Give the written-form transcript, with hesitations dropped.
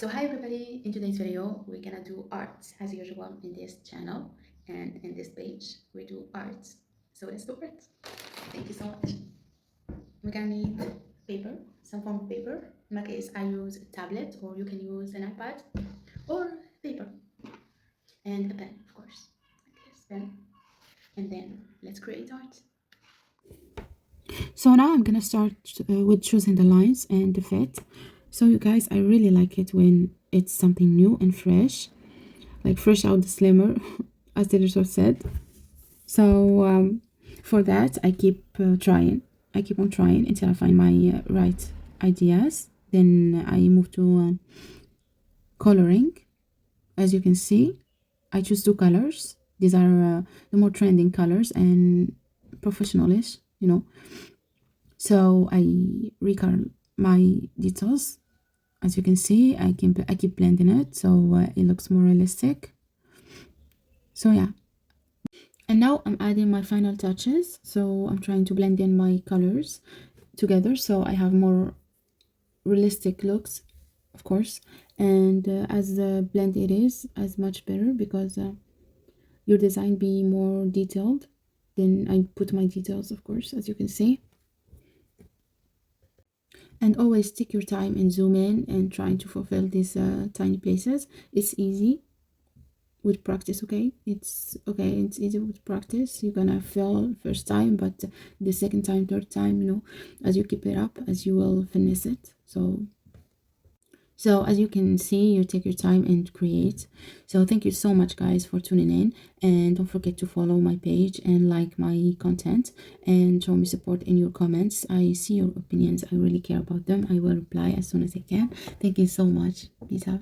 So hi everybody, in today's video we're gonna do arts as usual in this channel, and in this page we do arts. So let's do it. Thank you so much. We're gonna need paper, some form of paper. In my case I use a tablet, or you can use an iPad or paper, and a pen, of course, like this pen. And then let's create art. So now I'm gonna start with choosing the lines and the fit. So you guys, I really like it when it's something new and fresh, like fresh out the slimmer, as the editor said. So for that, I keep trying. I keep on trying until I find my right ideas. Then I move to coloring. As you can see, I choose two colors. These are the more trending colors and professionalish, you know. So I recolor my details. As you can see, I keep blending it so it looks more realistic. So yeah. And now I'm adding my final touches. So I'm trying to blend in my colors together so I have more realistic looks, of course. And as blend it is, as much better, because your design be more detailed. Then I put my details, of course, as you can see. And always take your time and zoom in and trying to fulfill these tiny places. It's easy with practice. It's easy with practice. You're gonna fail first time, but the second time, third time, as you keep it up, as you will finish it. So as you can see, you take your time and create. So thank you so much guys for tuning in, and don't forget to follow my page and like my content and show me support in your comments. I see your opinions. I really care about them. I will reply as soon as I can. Thank you so much. Peace out.